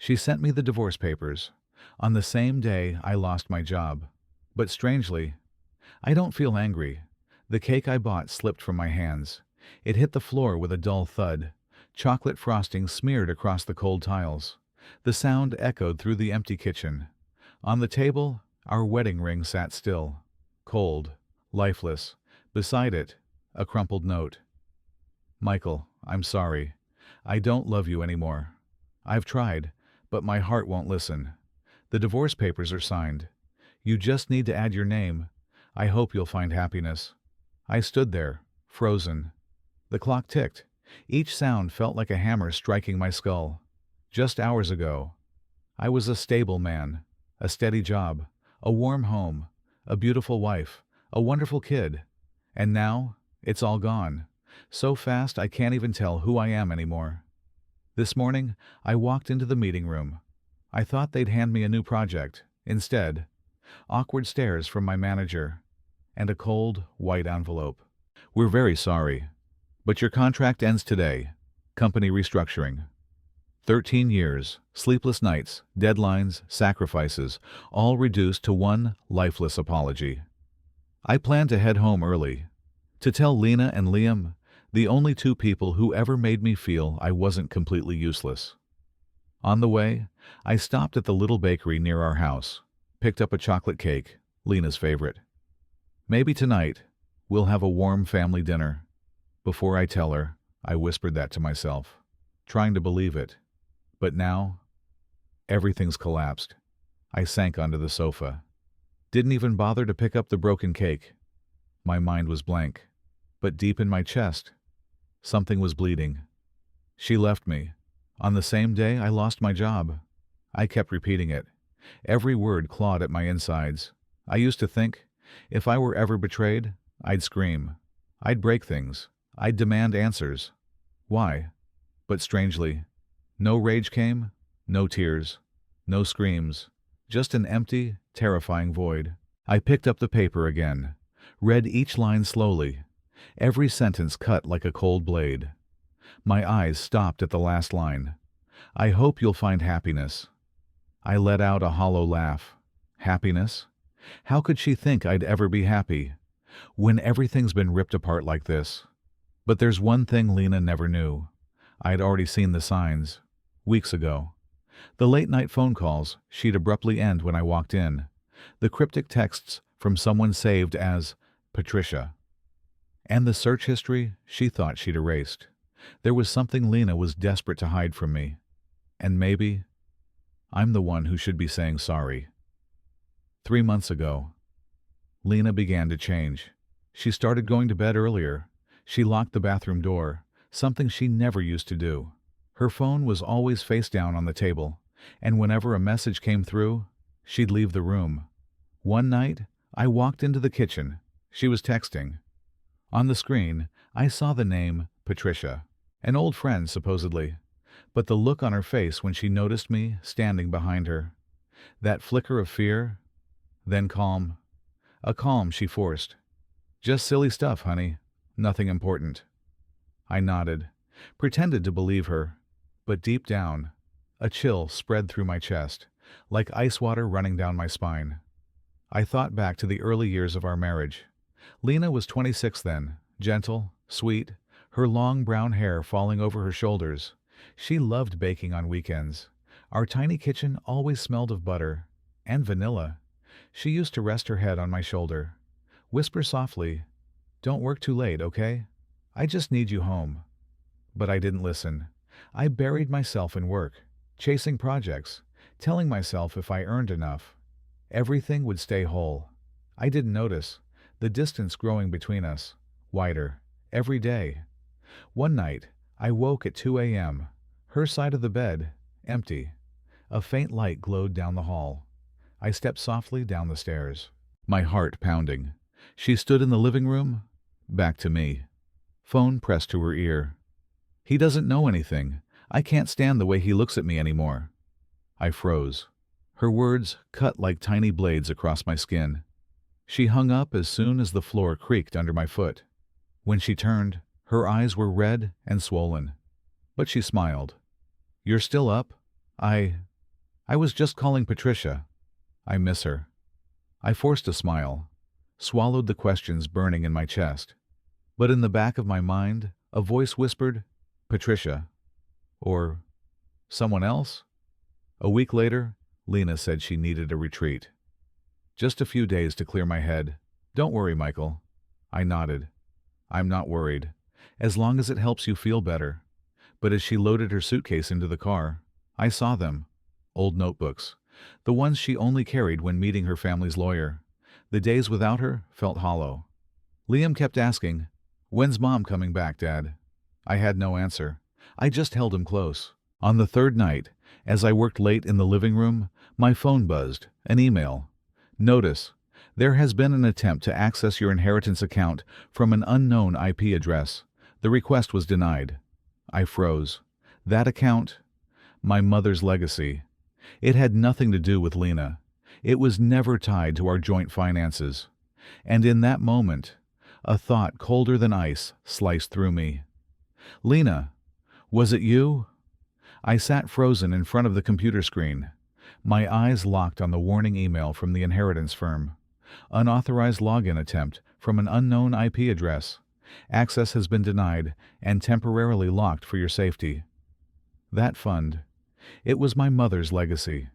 She sent me the divorce papers. On the same day I lost my job. But strangely, I don't feel angry. The cake I bought slipped from my hands. It hit the floor with a dull thud. Chocolate frosting smeared across the cold tiles. The sound echoed through the empty kitchen. On the table, our wedding ring sat still, cold, lifeless. Beside it, a crumpled note. Michael, I'm sorry. I don't love you anymore. I've tried, but my heart won't listen. The divorce papers are signed. You just need to add your name. I hope you'll find happiness. I stood there, frozen. The clock ticked. Each sound felt like a hammer striking my skull. Just hours ago, I was a stable man, a steady job, a warm home, a beautiful wife, a wonderful kid. And now, it's all gone. So fast I can't even tell who I am anymore. This morning, I walked into the meeting room. I thought they'd hand me a new project. Instead, awkward stares from my manager and a cold, white envelope. We're very sorry, but your contract ends today. Company restructuring. 13 years, sleepless nights, deadlines, sacrifices, all reduced to one lifeless apology. I plan to head home early, to tell Lena and Liam, the only two people who ever made me feel I wasn't completely useless. On the way, I stopped at the little bakery near our house, picked up a chocolate cake, Lena's favorite. Maybe tonight, we'll have a warm family dinner. Before I tell her, I whispered that to myself, trying to believe it. But now, everything's collapsed. I sank onto the sofa. Didn't even bother to pick up the broken cake. My mind was blank. But deep in my chest, something was bleeding. She left me. On the same day I lost my job. I kept repeating it. Every word clawed at my insides. I used to think, if I were ever betrayed, I'd scream. I'd break things. I'd demand answers. Why? But strangely, no rage came, no tears, no screams, just an empty, terrifying void. I picked up the paper again, read each line slowly, every sentence cut like a cold blade. My eyes stopped at the last line. I hope you'll find happiness. I let out a hollow laugh. Happiness? How could she think I'd ever be happy, when everything's been ripped apart like this? But there's one thing Lena never knew. I'd already seen the signs, weeks ago. The late-night phone calls she'd abruptly end when I walked in. The cryptic texts from someone saved as Patricia. And the search history she thought she'd erased. There was something Lena was desperate to hide from me. And maybe I'm the one who should be saying sorry. 3 months ago, Lena began to change. She started going to bed earlier. She locked the bathroom door, something she never used to do. Her phone was always face down on the table, and whenever a message came through, she'd leave the room. One night, I walked into the kitchen. She was texting. On the screen, I saw the name Patricia, an old friend supposedly, but the look on her face when she noticed me standing behind her. That flicker of fear, then calm. A calm she forced. Just silly stuff, honey. Nothing important. I nodded, pretended to believe her, but deep down, a chill spread through my chest, like ice water running down my spine. I thought back to the early years of our marriage. Lena was 26 then, gentle, sweet, her long brown hair falling over her shoulders. She loved baking on weekends. Our tiny kitchen always smelled of butter and vanilla. She used to rest her head on my shoulder, whisper softly, "Don't work too late, okay? I just need you home." But I didn't listen. I buried myself in work, chasing projects, telling myself if I earned enough, everything would stay whole. I didn't notice the distance growing between us, wider, every day. One night, I woke at 2 a.m., her side of the bed, empty. A faint light glowed down the hall. I stepped softly down the stairs, my heart pounding. She stood in the living room, back to me. Phone pressed to her ear. "He doesn't know anything. I can't stand the way he looks at me anymore." I froze. Her words cut like tiny blades across my skin. She hung up as soon as the floor creaked under my foot. When she turned, her eyes were red and swollen. But she smiled. "You're still up?" I was just calling Patricia. I miss her. I forced a smile, swallowed the questions burning in my chest. But in the back of my mind, a voice whispered, Patricia. Or someone else? A week later, Lena said she needed a retreat. Just a few days to clear my head. Don't worry, Michael. I nodded. I'm not worried, as long as it helps you feel better. But as she loaded her suitcase into the car, I saw them. Old notebooks. The ones she only carried when meeting her family's lawyer. The days without her felt hollow. Liam kept asking, When's Mom coming back, Dad? I had no answer. I just held him close. On the third night, as I worked late in the living room, my phone buzzed. An email. Notice, there has been an attempt to access your inheritance account from an unknown IP address. The request was denied. I froze. That account? My mother's legacy. It had nothing to do with Lena. It was never tied to our joint finances. And in that moment, a thought colder than ice sliced through me. Lena, was it you? I sat frozen in front of the computer screen. My eyes locked on the warning email from the inheritance firm. Unauthorized login attempt from an unknown IP address. Access has been denied and temporarily locked for your safety. That fund. It was my mother's legacy.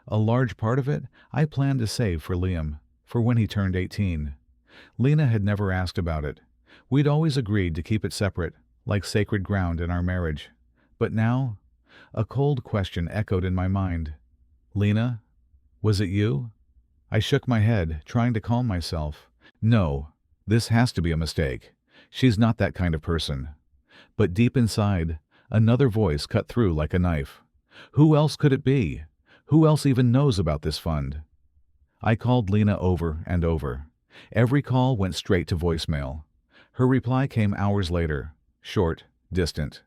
A large part of it I planned to save for Liam, for when he turned 18. Lena had never asked about it. We'd always agreed to keep it separate, like sacred ground in our marriage. But now, a cold question echoed in my mind. Lena, was it you? I shook my head, trying to calm myself. No, this has to be a mistake. She's not that kind of person. But deep inside, another voice cut through like a knife. Who else could it be? Who else even knows about this fund? I called Lena over and over. Every call went straight to voicemail. Her reply came hours later, short, distant.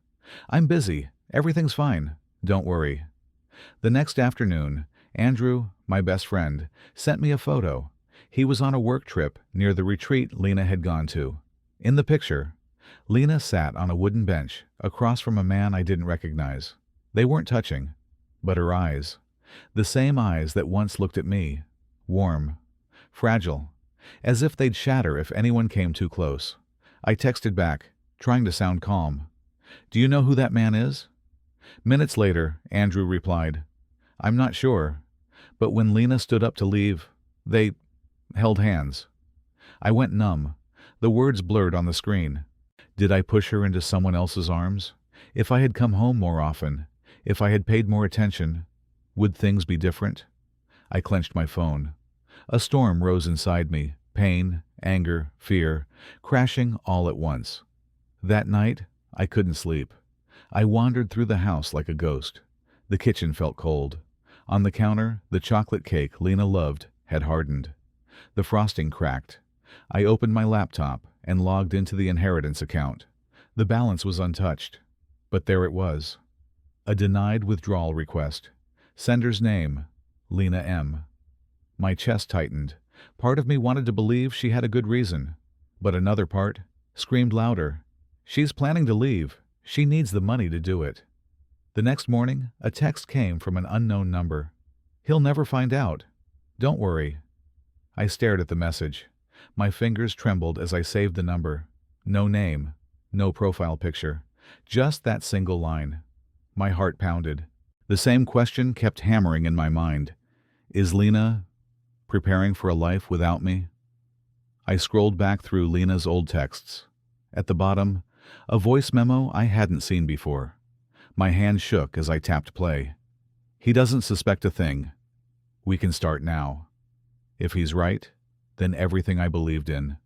I'm busy. Everything's fine. Don't worry. The next afternoon, Andrew, my best friend, sent me a photo. He was on a work trip near the retreat Lena had gone to. In the picture, Lena sat on a wooden bench across from a man I didn't recognize. They weren't touching, but her eyes. The same eyes that once looked at me. Warm. Fragile. As if they'd shatter if anyone came too close. I texted back, trying to sound calm. Do you know who that man is? Minutes later, Andrew replied, I'm not sure, but when Lena stood up to leave, they held hands. I went numb. The words blurred on the screen. Did I push her into someone else's arms? If I had come home more often, if I had paid more attention, would things be different? I clenched my phone. A storm rose inside me, pain, anger, fear, crashing all at once. That night, I couldn't sleep. I wandered through the house like a ghost. The kitchen felt cold. On the counter, the chocolate cake Lena loved had hardened. The frosting cracked. I opened my laptop and logged into the inheritance account. The balance was untouched. But there it was. A denied withdrawal request. Sender's name, Lena M. My chest tightened. Part of me wanted to believe she had a good reason. But another part screamed louder. She's planning to leave. She needs the money to do it. The next morning, a text came from an unknown number. He'll never find out. Don't worry. I stared at the message. My fingers trembled as I saved the number. No name, no profile picture. Just that single line. My heart pounded. The same question kept hammering in my mind. Is Lena preparing for a life without me? I scrolled back through Lena's old texts. At the bottom, a voice memo I hadn't seen before. My hand shook as I tapped play. He doesn't suspect a thing. We can start now. If he's right, then everything I believed in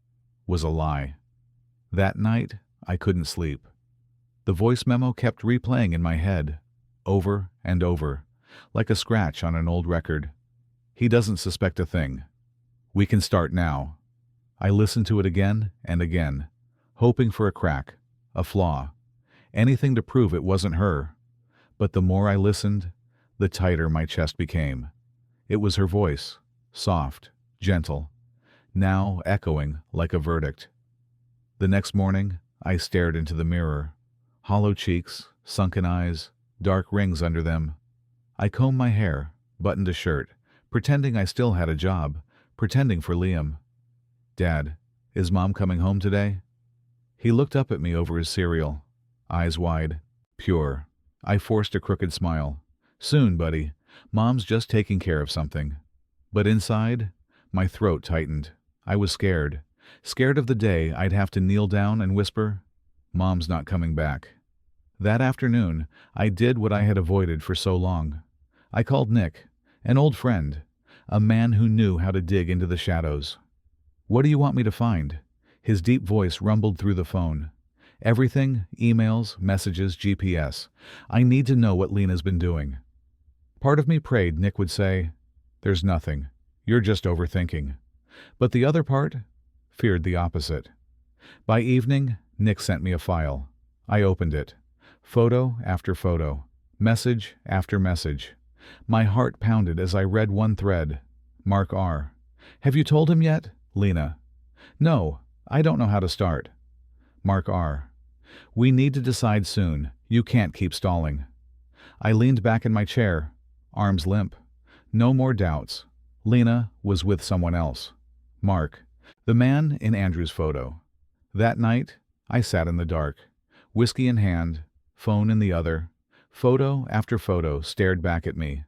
was a lie. That night, I couldn't sleep. The voice memo kept replaying in my head, over and over, like a scratch on an old record. He doesn't suspect a thing. We can start now. I listened to it again and again, hoping for a crack, a flaw, anything to prove it wasn't her. But the more I listened, the tighter my chest became. It was her voice, soft, gentle, now echoing like a verdict. The next morning, I stared into the mirror. Hollow cheeks, sunken eyes, dark rings under them. I combed my hair, buttoned a shirt, pretending I still had a job, pretending for Liam. "Dad, is Mom coming home today?" He looked up at me over his cereal, eyes wide, pure. I forced a crooked smile. "Soon, buddy. Mom's just taking care of something." But inside, my throat tightened. I was scared. Scared of the day I'd have to kneel down and whisper, "Mom's not coming back." That afternoon, I did what I had avoided for so long. I called Nick, an old friend, a man who knew how to dig into the shadows. "What do you want me to find?" His deep voice rumbled through the phone. "Everything, emails, messages, GPS. I need to know what Lena's been doing." Part of me prayed Nick would say, "There's nothing. You're just overthinking." But the other part feared the opposite. By evening, Nick sent me a file. I opened it. Photo after photo. Message after message. My heart pounded as I read one thread. Mark R. "Have you told him yet? Lena." "No, I don't know how to start." Mark R. "We need to decide soon. You can't keep stalling." I leaned back in my chair, arms limp. No more doubts. Lena was with someone else. Mark, the man in Andrew's photo. That night, I sat in the dark, whiskey in hand, phone in the other. Photo after photo stared back at me.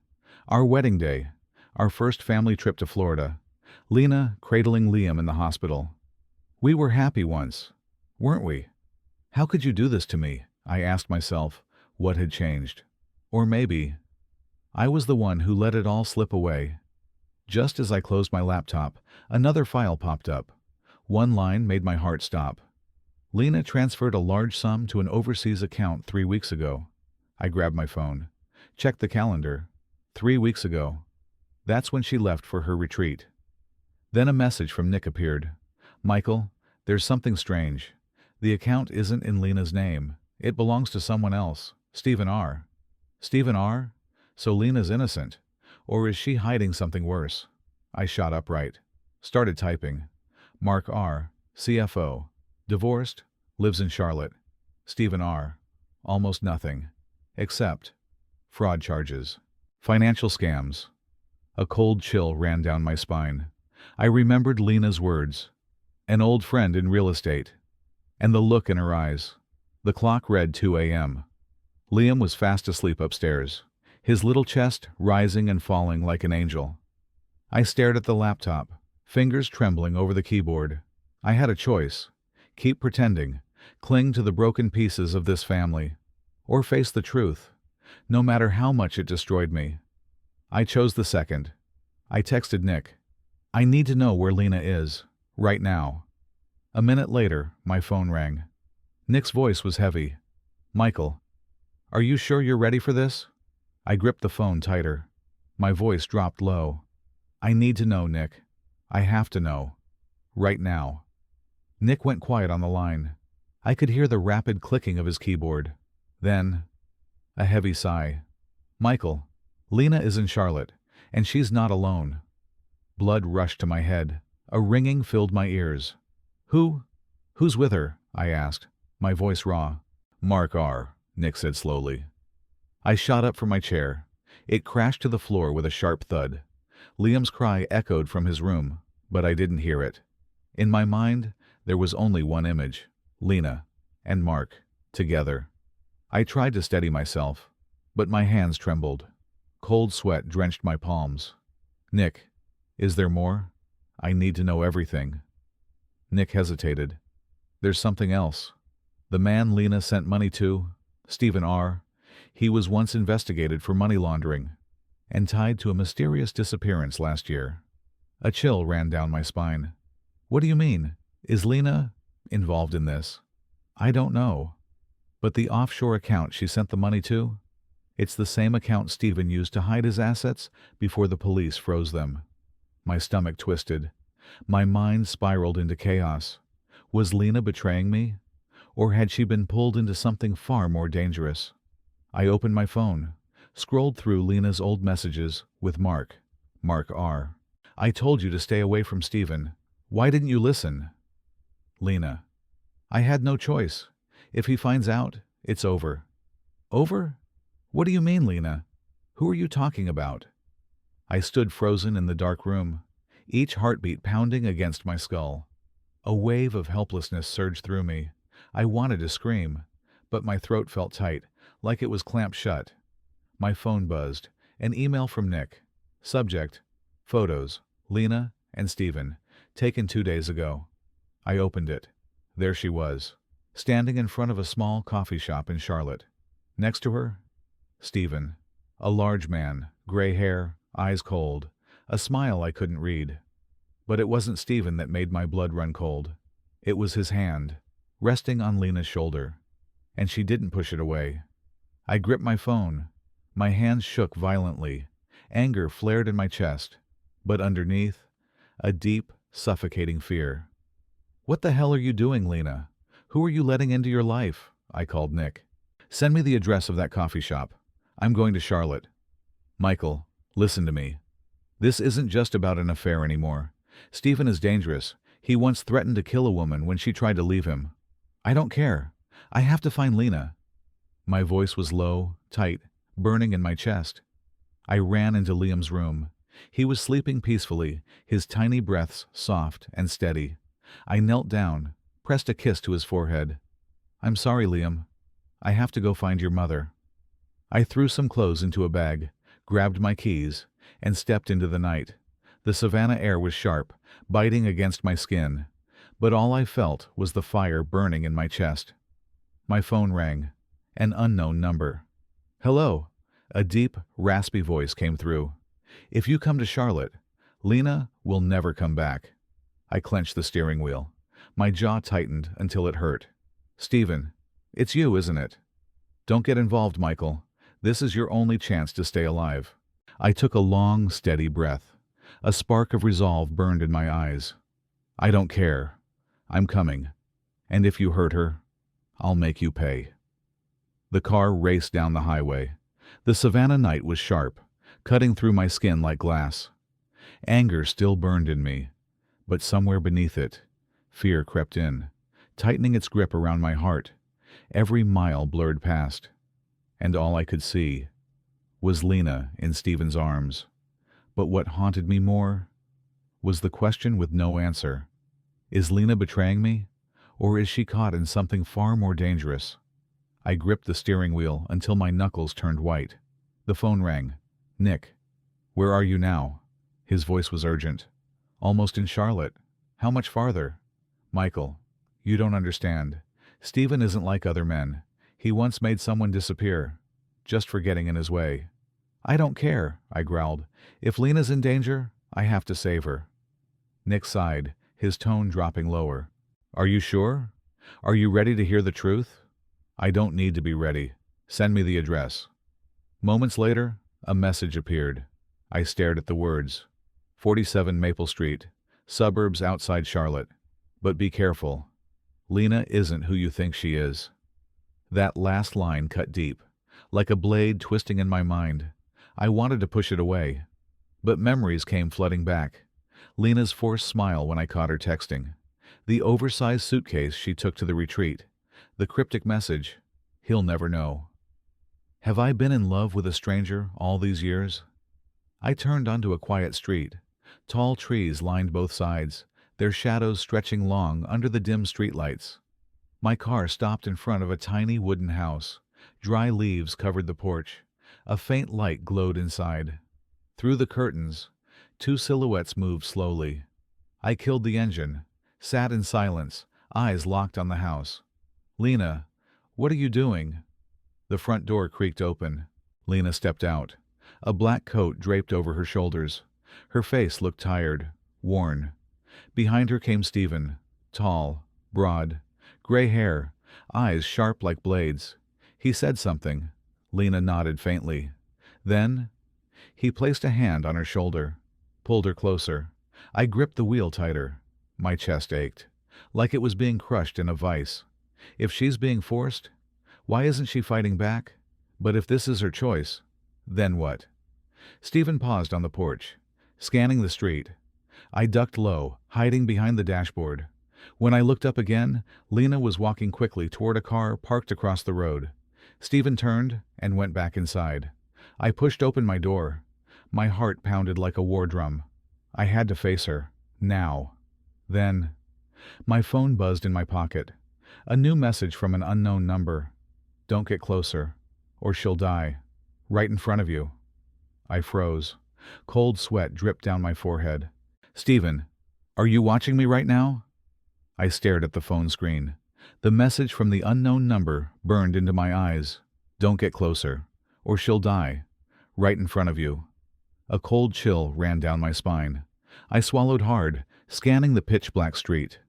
Our wedding day, our first family trip to Florida, Lena cradling Liam in the hospital. We were happy once, weren't we? How could you do this to me? I asked myself what had changed. Or maybe I was the one who let it all slip away. Just as I closed my laptop, another file popped up. One line made my heart stop. Lena transferred a large sum to an overseas account 3 weeks ago. I grabbed my phone, checked the calendar. 3 weeks ago. That's when she left for her retreat. Then a message from Nick appeared. "Michael, there's something strange. The account isn't in Lena's name. It belongs to someone else, Stephen R." Stephen R? So Lena's innocent. Or is she hiding something worse? I shot upright. Started typing. Mark R, CFO. Divorced. Lives in Charlotte. Stephen R. Almost nothing. Except fraud charges. Financial scams. A cold chill ran down my spine. I remembered Lena's words. An old friend in real estate. And the look in her eyes. The clock read 2 a.m. Liam was fast asleep upstairs, his little chest rising and falling like an angel. I stared at the laptop, fingers trembling over the keyboard. I had a choice. Keep pretending, cling to the broken pieces of this family, or face the truth, no matter how much it destroyed me. I chose the second. I texted Nick. "I need to know where Lena is, right now." A minute later, my phone rang. Nick's voice was heavy. "Michael, are you sure you're ready for this?" I gripped the phone tighter. My voice dropped low. "I need to know, Nick. I have to know. Right now." Nick went quiet on the line. I could hear the rapid clicking of his keyboard. Then, a heavy sigh. "Michael, Lena is in Charlotte, and she's not alone." Blood rushed to my head. A ringing filled my ears. Who's with her?" I asked, my voice raw. "Mark R," Nick said slowly. I shot up from my chair. It crashed to the floor with a sharp thud. Liam's cry echoed from his room, but I didn't hear it. In my mind, there was only one image, Lena and Mark, together. I tried to steady myself, but my hands trembled. Cold sweat drenched my palms. "Nick, is there more? I need to know everything." Nick hesitated. "There's something else. The man Lena sent money to, Stephen R., he was once investigated for money laundering and tied to a mysterious disappearance last year." A chill ran down my spine. "What do you mean? Is Lena involved in this?" "I don't know. But the offshore account she sent the money to? It's the same account Stephen used to hide his assets before the police froze them." My stomach twisted. My mind spiraled into chaos. Was Lena betraying me? Or had she been pulled into something far more dangerous? I opened my phone, scrolled through Lena's old messages with Mark R. "I told you to stay away from Stephen. Why didn't you listen?" Lena: "I had no choice. If he finds out, it's over." "Over? What do you mean, Lena? Who are you talking about?" I stood frozen in the dark room, each heartbeat pounding against my skull. A wave of helplessness surged through me. I wanted to scream, but my throat felt tight, like it was clamped shut. My phone buzzed. An email from Nick. Subject: Photos, Lena and Stephen, taken 2 days ago. I opened it. There she was, standing in front of a small coffee shop in Charlotte. Next to her, Stephen, a large man, gray hair, eyes cold, a smile I couldn't read. But it wasn't Stephen that made my blood run cold. It was his hand, resting on Lena's shoulder. And she didn't push it away. I gripped my phone. My hands shook violently. Anger flared in my chest. But underneath, a deep, suffocating fear. "What the hell are you doing, Lena? Who are you letting into your life?" I called Nick. "Send me the address of that coffee shop. I'm going to Charlotte." "Michael, listen to me. This isn't just about an affair anymore. Stephen is dangerous. He once threatened to kill a woman when she tried to leave him. I don't care. I have to find Lena." My voice was low, tight, burning in my chest. I ran into Liam's room. He was sleeping peacefully, his tiny breaths soft and steady. I knelt down, pressed a kiss to his forehead. "I'm sorry, Liam. I have to go find your mother." I threw some clothes into a bag, grabbed my keys, and stepped into the night. The Savannah air was sharp, biting against my skin, but all I felt was the fire burning in my chest. My phone rang. An unknown number. "Hello." A deep, raspy voice came through. "If you come to Charlotte, Lena will never come back." I clenched the steering wheel. My jaw tightened until it hurt. "Stephen, it's you, isn't it?" "Don't get involved, Michael. This is your only chance to stay alive." I took a long, steady breath. A spark of resolve burned in my eyes. "I don't care. I'm coming. And if you hurt her, I'll make you pay." The car raced down the highway. The Savannah night was sharp, cutting through my skin like glass. Anger still burned in me, but somewhere beneath it, fear crept in, tightening its grip around my heart. Every mile blurred past, and all I could see was Lena in Stephen's arms. But what haunted me more was the question with no answer. Is Lena betraying me, or is she caught in something far more dangerous? I gripped the steering wheel until my knuckles turned white. The phone rang. "Nick, where are you now?" His voice was urgent. "Almost in Charlotte. How much farther?" "Michael, you don't understand. Stephen isn't like other men. He once made someone disappear, just for getting in his way." "I don't care," I growled. "If Lena's in danger, I have to save her." Nick sighed, his tone dropping lower. "Are you sure? Are you ready to hear the truth?" "I don't need to be ready. Send me the address." Moments later, a message appeared. I stared at the words. 47 Maple Street, suburbs outside Charlotte. But be careful. Lena isn't who you think she is. That last line cut deep, like a blade twisting in my mind. I wanted to push it away, but memories came flooding back. Lena's forced smile when I caught her texting. The oversized suitcase she took to the retreat. The cryptic message, "He'll never know." Have I been in love with a stranger all these years? I turned onto a quiet street. Tall trees lined both sides, their shadows stretching long under the dim streetlights. My car stopped in front of a tiny wooden house. Dry leaves covered the porch. A faint light glowed inside. Through the curtains, two silhouettes moved slowly. I killed the engine, sat in silence, eyes locked on the house. "Lena, what are you doing?" The front door creaked open. Lena stepped out. A black coat draped over her shoulders. Her face looked tired, worn. Behind her came Stephen, tall, broad, gray hair, eyes sharp like blades. He said something. Lena nodded faintly. Then he placed a hand on her shoulder, pulled her closer. I gripped the wheel tighter. My chest ached, like it was being crushed in a vice. If she's being forced, why isn't she fighting back? But if this is her choice, then what? Stephen paused on the porch, scanning the street. I ducked low, hiding behind the dashboard. When I looked up again, Lena was walking quickly toward a car parked across the road. Stephen turned and went back inside. I pushed open my door. My heart pounded like a war drum. I had to face her. Now. Then, my phone buzzed in my pocket. A new message from an unknown number. Don't get closer, or she'll die. Right in front of you. I froze. Cold sweat dripped down my forehead. Stephen, are you watching me right now? I stared at the phone screen. The message from the unknown number burned into my eyes. Don't get closer, or she'll die. Right in front of you. A cold chill ran down my spine. I swallowed hard, scanning the pitch-black street.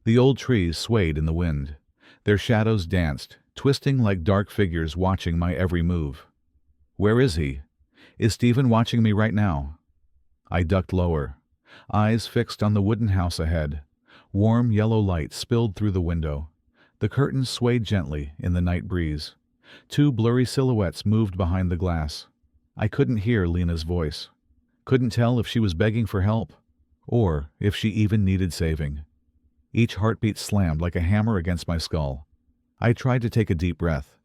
The old trees swayed in the wind. Their shadows danced, twisting like dark figures watching my every move. Where is he? Is Stephen watching me right now? I ducked lower, eyes fixed on the wooden house ahead. Warm yellow light spilled through the window. The curtains swayed gently in the night breeze. Two blurry silhouettes moved behind the glass. I couldn't hear Lena's voice. Couldn't tell if she was begging for help, or if she even needed saving. Each heartbeat slammed like a hammer against my skull. I tried to take a deep breath,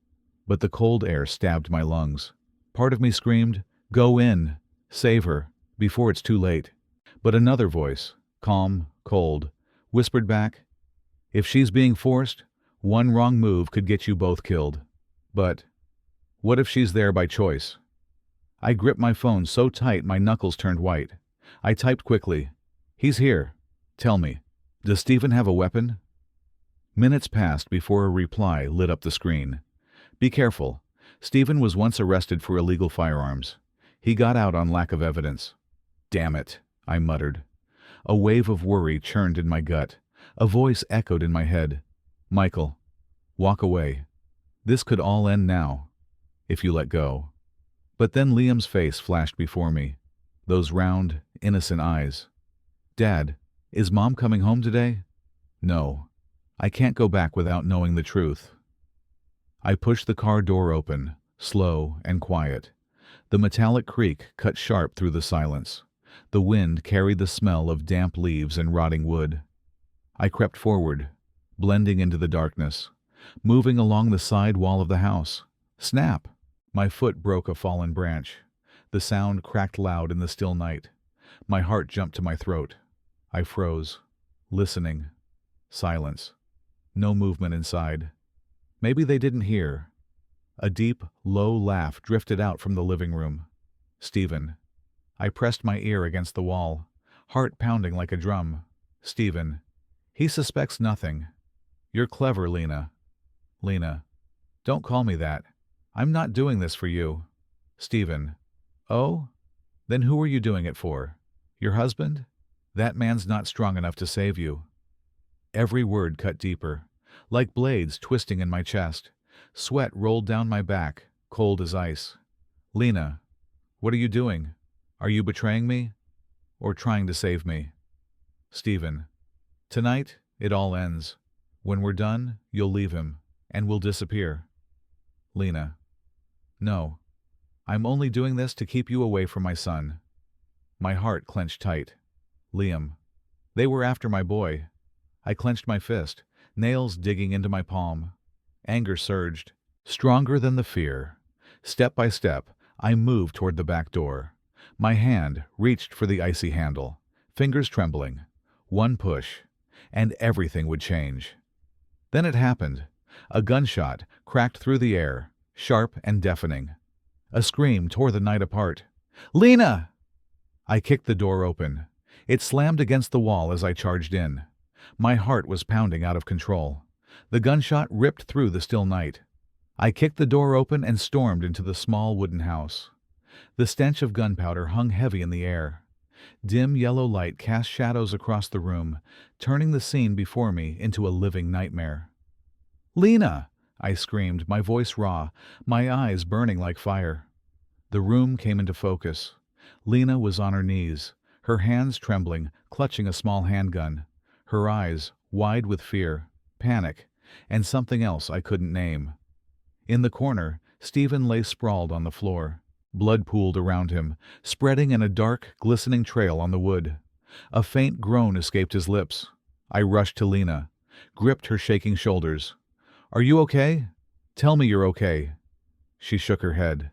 but the cold air stabbed my lungs. Part of me screamed, "Go in! Save her, before it's too late." But another voice, calm, cold, whispered back, "If she's being forced, one wrong move could get you both killed. But what if she's there by choice?" I gripped my phone so tight my knuckles turned white. I typed quickly, "He's here. Tell me, does Stephen have a weapon?" Minutes passed before a reply lit up the screen. "Be careful. Stephen was once arrested for illegal firearms. He got out on lack of evidence." "Damn it," I muttered. A wave of worry churned in my gut. A voice echoed in my head. "Michael, walk away. This could all end now, if you let go." But then Liam's face flashed before me. Those round, innocent eyes. "Dad, is Mom coming home today?" "No. I can't go back without knowing the truth." I pushed the car door open, slow and quiet. The metallic creak cut sharp through the silence. The wind carried the smell of damp leaves and rotting wood. I crept forward, blending into the darkness, moving along the side wall of the house. Snap! My foot broke a fallen branch. The sound cracked loud in the still night. My heart jumped to my throat. I froze, listening. Silence. No movement inside. Maybe they didn't hear. A deep, low laugh drifted out from the living room. "Stephen." I pressed my ear against the wall, heart pounding like a drum. "Stephen. He suspects nothing. You're clever, Lena." "Lena. Don't call me that. I'm not doing this for you." "Stephen." "Oh? Then who are you doing it for? Your husband? That man's not strong enough to save you." Every word cut deeper, like blades twisting in my chest. Sweat rolled down my back, cold as ice. "Lena, what are you doing? Are you betraying me? Or trying to save me?" "Stephen. Tonight, it all ends. When we're done, you'll leave him, and we'll disappear." "Lena. No. I'm only doing this to keep you away from my son." My heart clenched tight. "Liam. They were after my boy." I clenched my fist, nails digging into my palm. Anger surged, stronger than the fear. Step by step, I moved toward the back door. My hand reached for the icy handle, fingers trembling. One push, and everything would change. Then it happened. A gunshot cracked through the air, sharp and deafening. A scream tore the night apart. "Lena!" I kicked the door open. It slammed against the wall as I charged in. My heart was pounding out of control. The gunshot ripped through the still night. I kicked the door open and stormed into the small wooden house. The stench of gunpowder hung heavy in the air. Dim yellow light cast shadows across the room, turning the scene before me into a living nightmare. "Lena!" I screamed, my voice raw, my eyes burning like fire. The room came into focus. Lena was on her knees, her hands trembling, clutching a small handgun. Her eyes wide with fear, panic, and something else I couldn't name. In the corner, Stephen lay sprawled on the floor. Blood pooled around him, spreading in a dark, glistening trail on the wood. A faint groan escaped his lips. I rushed to Lena, gripped her shaking shoulders. "Are you okay? Tell me you're okay." She shook her head.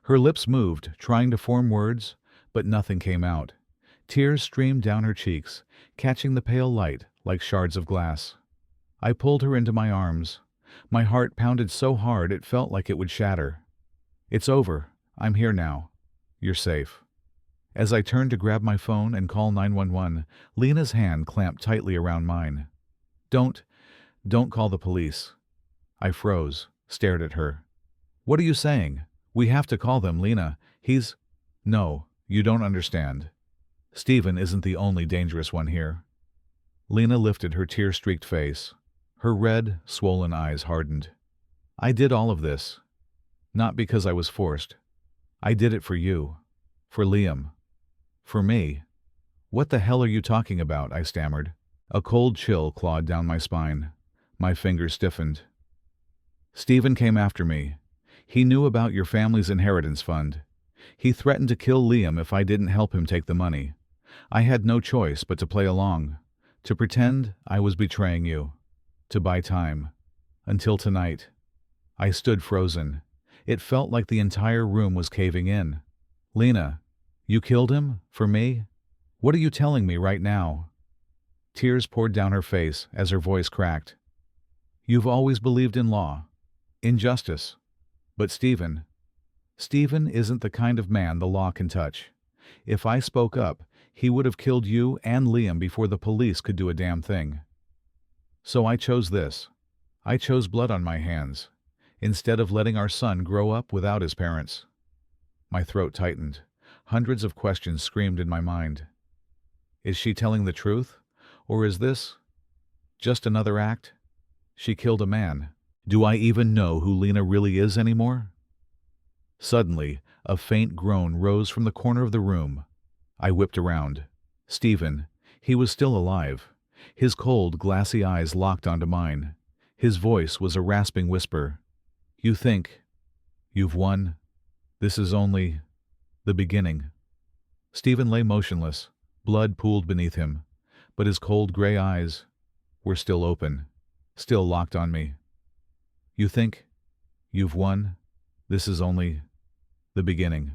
Her lips moved, trying to form words, But nothing came out. Tears streamed down her cheeks, catching the pale light like shards of glass. I pulled her into my arms. My heart pounded so hard it felt like it would shatter. It's over. I'm here now. You're safe. As I turned to grab my phone and call 911, Lena's hand clamped tightly around mine. Don't call the police. I froze, stared at her. What are you saying? We have to call them, Lena. No, you don't understand. Stephen isn't the only dangerous one here. Lena lifted her tear-streaked face. Her red, swollen eyes hardened. I did all of this. Not because I was forced. I did it for you. For Liam. For me. What the hell are you talking about? I stammered. A cold chill clawed down my spine. My fingers stiffened. Stephen came after me. He knew about your family's inheritance fund. He threatened to kill Liam if I didn't help him take the money. I had no choice but to play along, to pretend I was betraying you, to buy time. Until tonight. I stood frozen. It felt like the entire room was caving in. Lena, you killed him? For me? What are you telling me right now? Tears poured down her face as her voice cracked. You've always believed in law, in justice. But Stephen isn't the kind of man the law can touch. If I spoke up, he would have killed you and Liam before the police could do a damn thing. So I chose this. I chose blood on my hands, instead of letting our son grow up without his parents. My throat tightened. Hundreds of questions screamed in my mind. Is she telling the truth? Or is this just another act? She killed a man. Do I even know who Lena really is anymore? Suddenly, a faint groan rose from the corner of the room. I whipped around. Stephen, he was still alive. His cold, glassy eyes locked onto mine. His voice was a rasping whisper. You think you've won? This is only the beginning. Stephen lay motionless. Blood pooled beneath him, but his cold gray eyes were still open, still locked on me. You think you've won? This is only the beginning.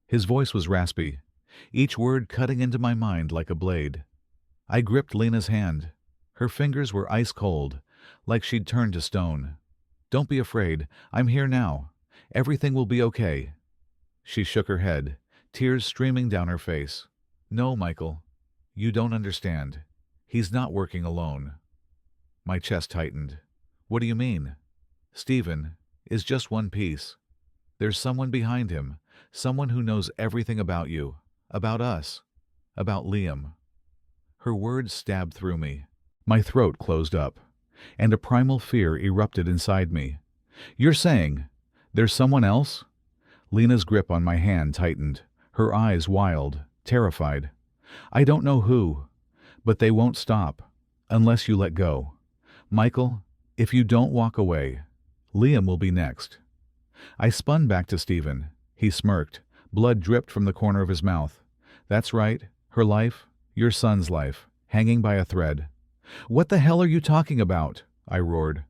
His voice was raspy, each word cutting into my mind like a blade. I gripped Lena's hand. Her fingers were ice cold, like she'd turned to stone. Don't be afraid. I'm here now. Everything will be okay. She shook her head, tears streaming down her face. No, Michael. You don't understand. He's not working alone. My chest tightened. What do you mean? Stephen is just one piece. There's someone behind him, someone who knows everything about you, about us, about Liam. Her words stabbed through me. My throat closed up, and a primal fear erupted inside me. You're saying there's someone else? Lena's grip on my hand tightened, her eyes wild, terrified. I don't know who, but they won't stop, unless you let go. Michael, if you don't walk away, Liam will be next. I spun back to Stephen. He smirked. Blood dripped from the corner of his mouth. That's right, her life, your son's life, hanging by a thread. What the hell are you talking about? I roared.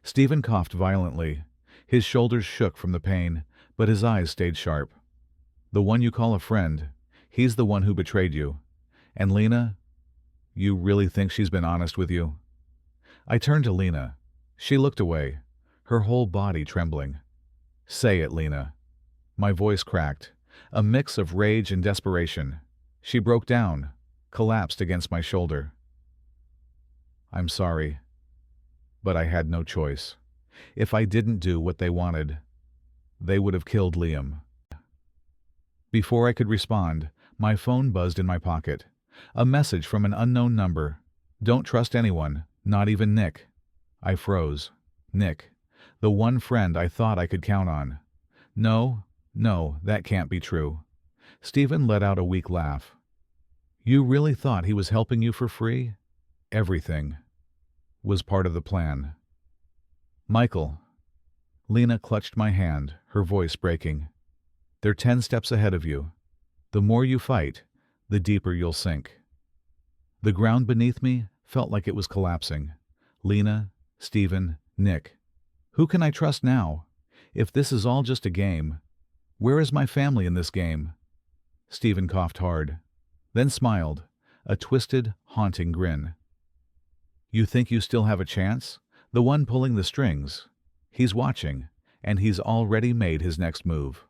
Stephen coughed violently. His shoulders shook from the pain, but his eyes stayed sharp. The one you call a friend, he's the one who betrayed you. And Lena, you really think she's been honest with you? I turned to Lena. She looked away, her whole body trembling. Say it, Lena. My voice cracked, a mix of rage and desperation. She broke down, collapsed against my shoulder. I'm sorry, but I had no choice. If I didn't do what they wanted, they would have killed Liam. Before I could respond, my phone buzzed in my pocket. A message from an unknown number. Don't trust anyone, not even Nick. I froze. Nick. The one friend I thought I could count on. No, that can't be true. Stephen let out a weak laugh. You really thought he was helping you for free? Everything was part of the plan. Michael. Lena clutched my hand, her voice breaking. They're 10 steps ahead of you. The more you fight, the deeper you'll sink. The ground beneath me felt like it was collapsing. Lena, Stephen, Nick. Who can I trust now? If this is all just a game, where is my family in this game? Stephen coughed hard, then smiled, a twisted, haunting grin. You think you still have a chance? The one pulling the strings. He's watching, and he's already made his next move.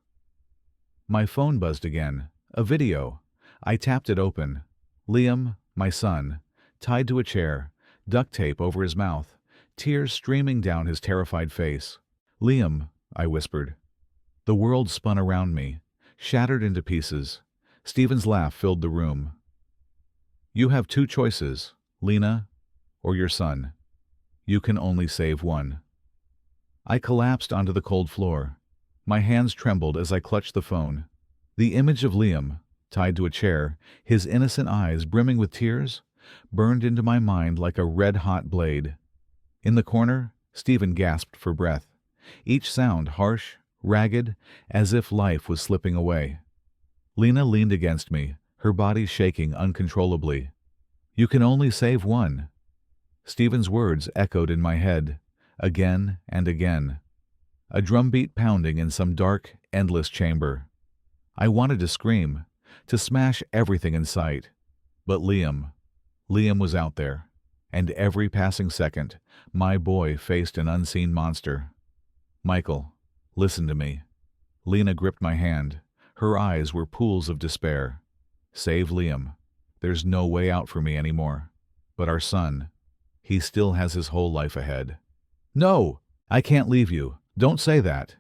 My phone buzzed again. A video. I tapped it open. Liam, my son, tied to a chair, duct tape over his mouth, tears streaming down his terrified face. Liam, I whispered. The world spun around me, shattered into pieces. Stephen's laugh filled the room. You have two choices, Lena or your son. You can only save one. I collapsed onto the cold floor. My hands trembled as I clutched the phone. The image of Liam, tied to a chair, his innocent eyes brimming with tears, burned into my mind like a red-hot blade. In the corner, Stephen gasped for breath, each sound harsh, ragged, as if life was slipping away. Lena leaned against me, her body shaking uncontrollably. You can only save one. Stephen's words echoed in my head, again and again. A drumbeat pounding in some dark, endless chamber. I wanted to scream, to smash everything in sight. But Liam was out there, and every passing second, my boy faced an unseen monster. Michael, listen to me. Lena gripped my hand. Her eyes were pools of despair. Save Liam. There's no way out for me anymore. But our son, he still has his whole life ahead. No! I can't leave you. Don't say that.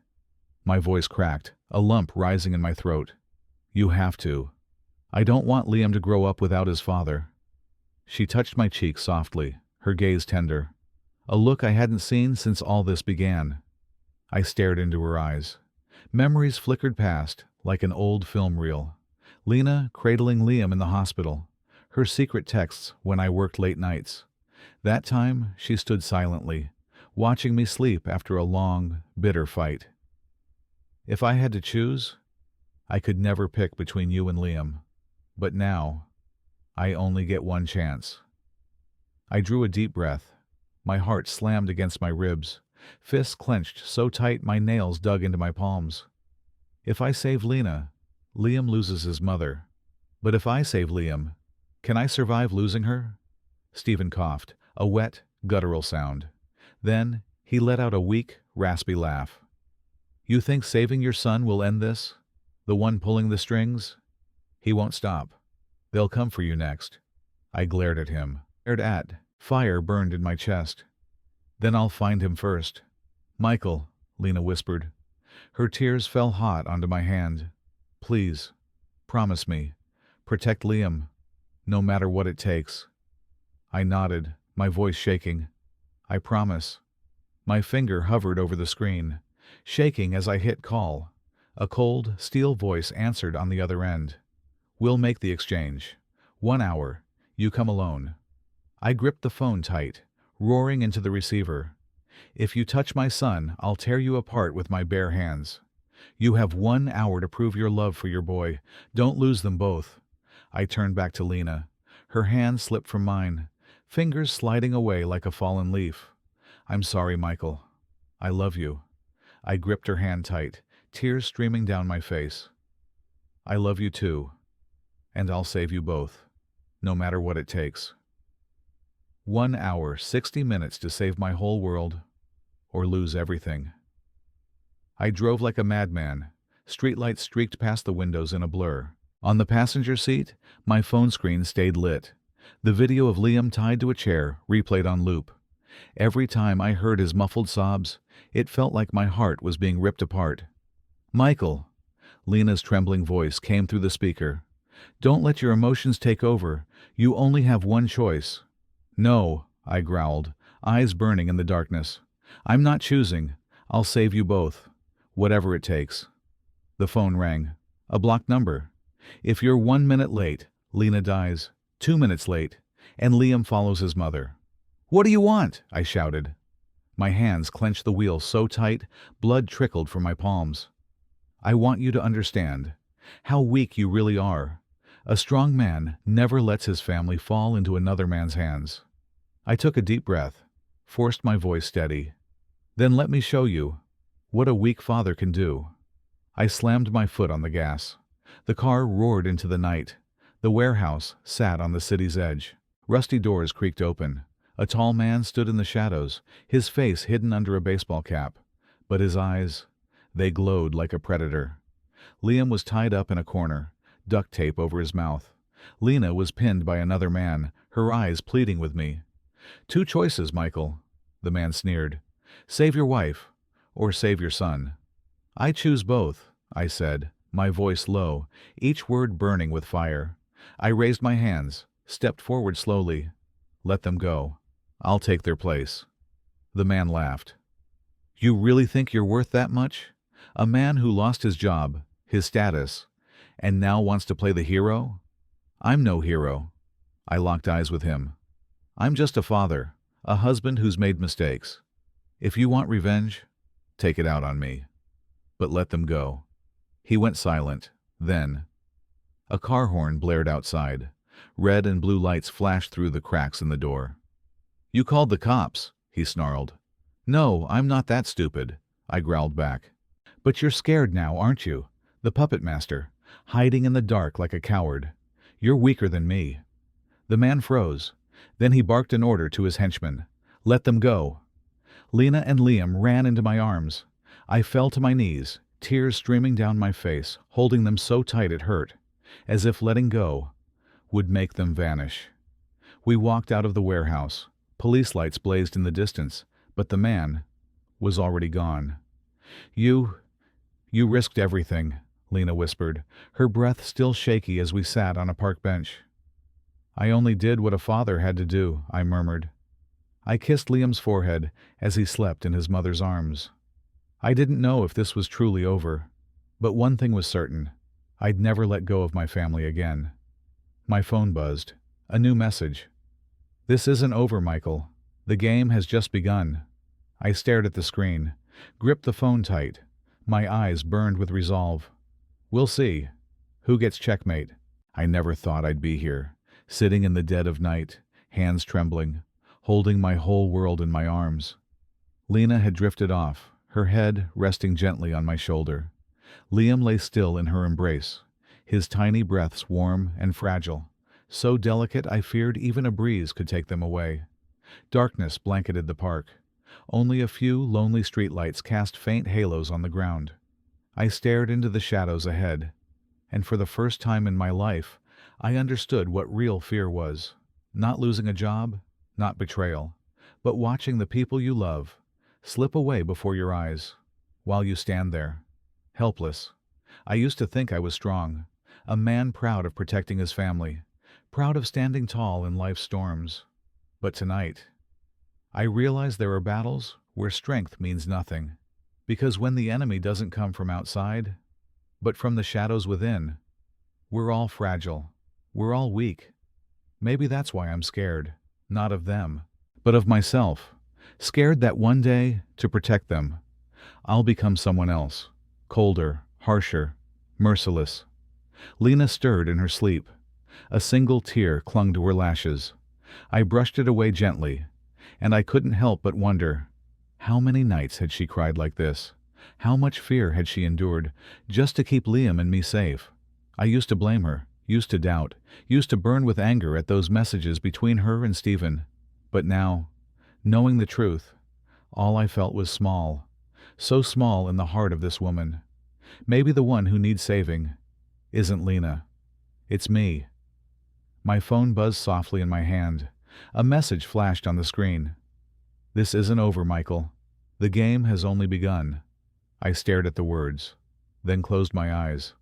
My voice cracked, a lump rising in my throat. You have to. I don't want Liam to grow up without his father. She touched my cheek softly, her gaze tender. A look I hadn't seen since all this began. I stared into her eyes. Memories flickered past, like an old film reel. Lena cradling Liam in the hospital. Her secret texts when I worked late nights. That time she stood silently, watching me sleep after a long, bitter fight. If I had to choose, I could never pick between you and Liam. But now, I only get one chance. I drew a deep breath. My heart slammed against my ribs, fists clenched so tight my nails dug into my palms. If I save Lena, Liam loses his mother. But if I save Liam, can I survive losing her? Stephen coughed, a wet, guttural sound. Then he let out a weak, raspy laugh. You think saving your son will end this? The one pulling the strings? He won't stop. They'll come for you next. I glared at him. Fire burned in my chest. Then I'll find him first. Michael, Lena whispered. Her tears fell hot onto my hand. Please, promise me. Protect Liam, no matter what it takes. I nodded, my voice shaking. I promise. My finger hovered over the screen, shaking as I hit call. A cold, steel voice answered on the other end. We'll make the exchange. 1 hour. You come alone. I gripped the phone tight, roaring into the receiver. If you touch my son, I'll tear you apart with my bare hands. You have 1 hour to prove your love for your boy. Don't lose them both. I turned back to Lena. Her hand slipped from mine, fingers sliding away like a fallen leaf. I'm sorry, Michael. I love you. I gripped her hand tight, tears streaming down my face. I love you too. And I'll save you both, no matter what it takes. 1 hour, 60 minutes to save my whole world, or lose everything. I drove like a madman. Streetlights streaked past the windows in a blur. On the passenger seat, my phone screen stayed lit. The video of Liam tied to a chair replayed on loop. Every time I heard his muffled sobs, it felt like my heart was being ripped apart. Michael, Lena's trembling voice came through the speaker. Don't let your emotions take over. You only have one choice. No, I growled, eyes burning in the darkness. I'm not choosing. I'll save you both, whatever it takes. The phone rang. A blocked number. If you're 1 minute late, Lena dies. 2 minutes late, and Liam follows his mother. What do you want? I shouted. My hands clenched the wheel so tight, blood trickled from my palms. I want you to understand how weak you really are. A strong man never lets his family fall into another man's hands. I took a deep breath, forced my voice steady. Then let me show you what a weak father can do. I slammed my foot on the gas. The car roared into the night. The warehouse sat on the city's edge. Rusty doors creaked open. A tall man stood in the shadows, his face hidden under a baseball cap. But his eyes, they glowed like a predator. Liam was tied up in a corner, duct tape over his mouth. Lena was pinned by another man, her eyes pleading with me. "Two choices, Michael," the man sneered. "Save your wife, or save your son." "I choose both," I said, my voice low, each word burning with fire. I raised my hands, stepped forward slowly. "Let them go. I'll take their place." The man laughed. "You really think you're worth that much? A man who lost his job, his status, and now wants to play the hero? I'm no hero." I locked eyes with him. "I'm just a father, a husband who's made mistakes. If you want revenge, take it out on me. But let them go." He went silent. Then a car horn blared outside. Red and blue lights flashed through the cracks in the door. "You called the cops," he snarled. "No, I'm not that stupid," I growled back. "But you're scared now, aren't you? The puppet master, hiding in the dark like a coward. You're weaker than me." The man froze. Then he barked an order to his henchmen. "Let them go." Lena and Liam ran into my arms. I fell to my knees, tears streaming down my face, holding them so tight it hurt, as if letting go would make them vanish. We walked out of the warehouse. Police lights blazed in the distance, but the man was already gone. You risked everything," Lena whispered, her breath still shaky as we sat on a park bench. "I only did what a father had to do," I murmured. I kissed Liam's forehead as he slept in his mother's arms. I didn't know if this was truly over, but one thing was certain. I'd never let go of my family again. My phone buzzed. A new message. "This isn't over, Michael. The game has just begun." I stared at the screen, gripped the phone tight. My eyes burned with resolve. "We'll see. Who gets checkmate?" I never thought I'd be here, sitting in the dead of night, hands trembling, holding my whole world in my arms. Lena had drifted off, her head resting gently on my shoulder. Liam lay still in her embrace, his tiny breaths warm and fragile, so delicate I feared even a breeze could take them away. Darkness blanketed the park. Only a few lonely streetlights cast faint halos on the ground. I stared into the shadows ahead, and for the first time in my life, I understood what real fear was. Not losing a job, not betrayal, but watching the people you love slip away before your eyes, while you stand there, helpless. I used to think I was strong, a man proud of protecting his family, proud of standing tall in life's storms. But tonight, I realize there are battles where strength means nothing, because when the enemy doesn't come from outside, but from the shadows within, we're all fragile, we're all weak. Maybe that's why I'm scared, not of them, but of myself, scared that one day, to protect them, I'll become someone else, colder, harsher, merciless. Lena stirred in her sleep. A single tear clung to her lashes. I brushed it away gently, and I couldn't help but wonder, how many nights had she cried like this? How much fear had she endured, just to keep Liam and me safe? I used to blame her, used to doubt, used to burn with anger at those messages between her and Stephen. But now, knowing the truth, all I felt was small, so small in the heart of this woman. Maybe the one who needs saving isn't Lena. It's me. My phone buzzed softly in my hand. A message flashed on the screen. "This isn't over, Michael. The game has only begun." I stared at the words, then closed my eyes.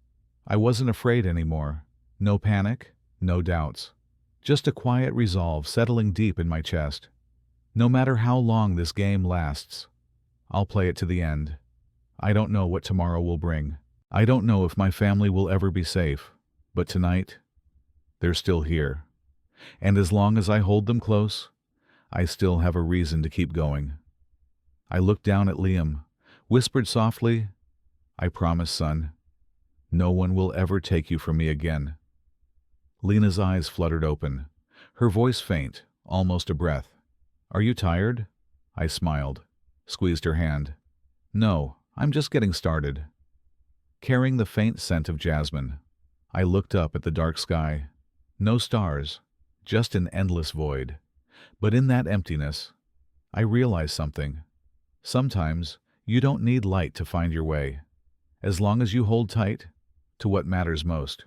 I wasn't afraid anymore. No panic, no doubts. Just a quiet resolve settling deep in my chest. No matter how long this game lasts, I'll play it to the end. I don't know what tomorrow will bring. I don't know if my family will ever be safe. But tonight, they're still here. And as long as I hold them close, I still have a reason to keep going. I looked down at Liam, whispered softly, "I promise, son, no one will ever take you from me again." Lena's eyes fluttered open, her voice faint, almost a breath. "Are you tired?" I smiled, squeezed her hand. "No, I'm just getting started." Carrying the faint scent of jasmine, I looked up at the dark sky. No stars, just an endless void. But in that emptiness, I realized something. Sometimes you don't need light to find your way, as long as you hold tight to what matters most.